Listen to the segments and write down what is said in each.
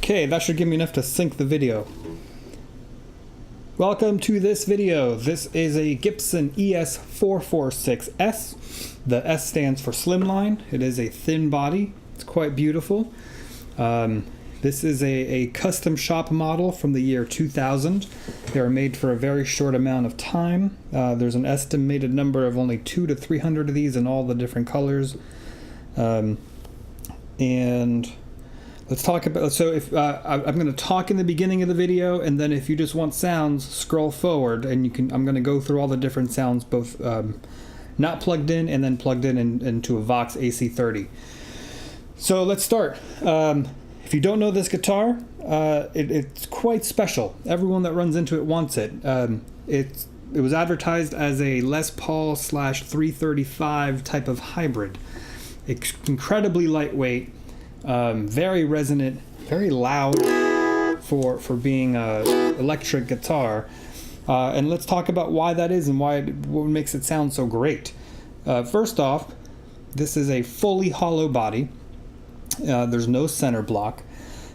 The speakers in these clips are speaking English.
Okay, that should give me enough to sync the video. Welcome to this video. This is a Gibson ES-446s. The S stands for slimline. It is a thin body. It's quite beautiful. This is a custom shop model from the year 2000. They are made for a very short amount of time. There's an estimated number of only 200 to 300 of these in all the different colors. And let's talk about, so if I'm going to talk in the beginning of the video, and then if you just want sounds, scroll forward and I'm going to go through all the different sounds, both not plugged in and then plugged in into a Vox AC30. So let's start. If you don't know this guitar, it's quite special. Everyone that runs into it wants it. It was advertised as a Les Paul / 335 type of hybrid. It's incredibly lightweight, very resonant, very loud for being an electric guitar. And let's talk about why that is and what makes it sound so great. First off, this is a fully hollow body. There's no center block.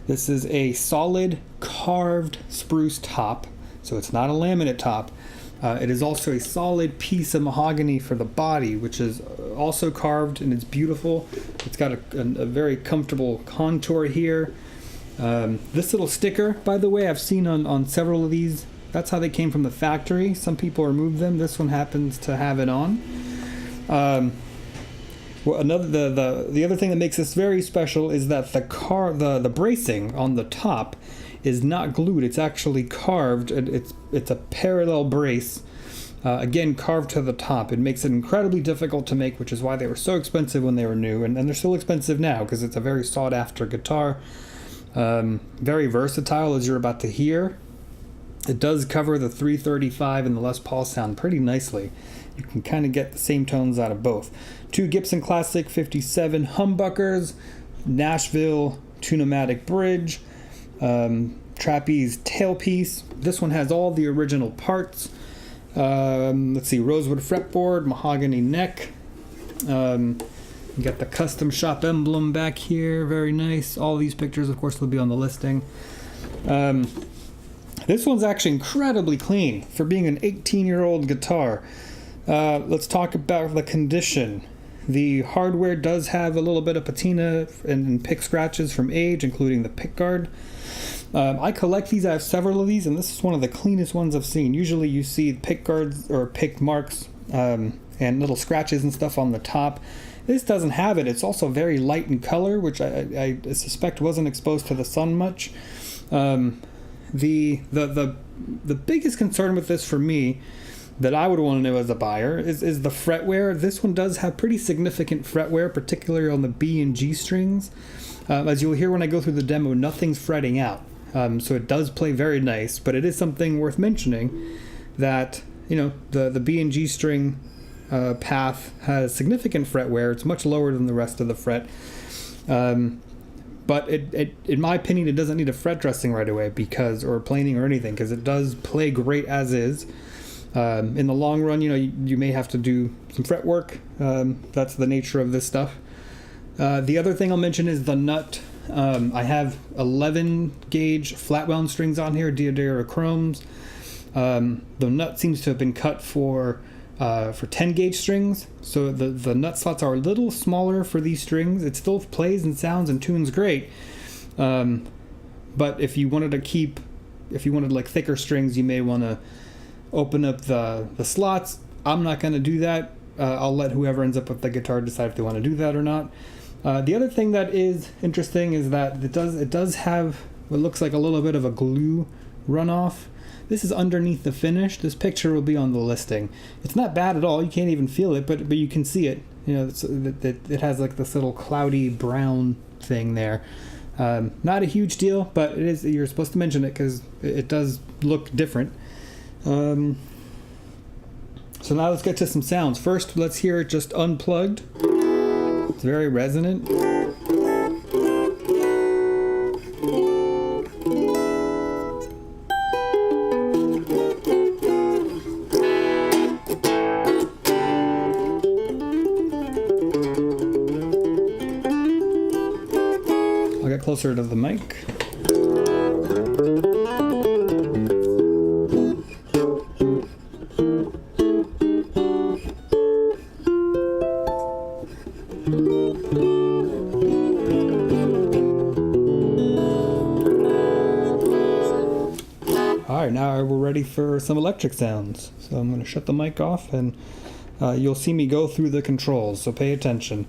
This is a solid carved spruce top, so it's not a laminate top. It is also a solid piece of mahogany for the body, which is also carved, and it's beautiful. It's got a very comfortable contour here. This little sticker, by the way, I've seen on several of these. That's how they came from the factory. Some people remove them. This one happens to have it on. Well, the other thing that makes this very special is that the bracing on the top is not glued. It's actually carved. It's a parallel brace, again carved to the top. It makes it incredibly difficult to make, which is why they were so expensive when they were new, and they're still expensive now because it's a very sought after guitar. Very versatile, as you're about to hear. It does cover the 335 and the Les Paul sound pretty nicely. You can kind of get the same tones out of both. Two Gibson Classic 57 humbuckers, Nashville Tune-o-matic bridge, trapeze tailpiece. This one has all the original parts. Let's see, rosewood fretboard, mahogany neck. You got the custom shop emblem back here, very nice. All these pictures, of course, will be on the listing. This one's actually incredibly clean for being an 18-year-old guitar. Let's talk about the condition. The hardware does have a little bit of patina and pick scratches from age, including the pick guard. I collect these. I have several of these, and this is one of the cleanest ones I've seen. Usually you see pick guards or pick marks and little scratches and stuff on the top. This doesn't have it. It's also very light in color, which I suspect wasn't exposed to the sun much. The biggest concern with this for me that I would want to know as a buyer is the fretwear. This one does have pretty significant fretwear, particularly on the B and G strings. As you'll hear when I go through the demo, nothing's fretting out. So it does play very nice, but it is something worth mentioning that, you know, the B and G string path has significant fretwear. It's much lower than the rest of the fret. But in my opinion, it doesn't need a fret dressing right away or planing or anything, because it does play great as is. In the long run, you know, you may have to do some fret work. That's the nature of this stuff. The other thing I'll mention is the nut. I have 11 gauge flat wound strings on here, Diodera chromes. The nut seems to have been cut for 10 gauge strings, so the nut slots are a little smaller for these strings. It still plays and sounds and tunes great, but if you wanted like thicker strings, you may want to open up the slots. I'm not going to do that. I'll let whoever ends up with the guitar decide if they want to do that or not. The other thing that is interesting is that it does have what looks like a little bit of a glue runoff. This is underneath the finish. This picture will be on the listing. It's not bad at all. You can't even feel it, but you can see it. You know, it has like this little cloudy brown thing there. Not a huge deal, but it is. You're supposed to mention it because it does look different. So now let's get to some sounds. First, let's hear it just unplugged. It's very resonant. I'll get closer to the mic. Alright, now we're ready for some electric sounds. So I'm going to shut the mic off and you'll see me go through the controls, so pay attention.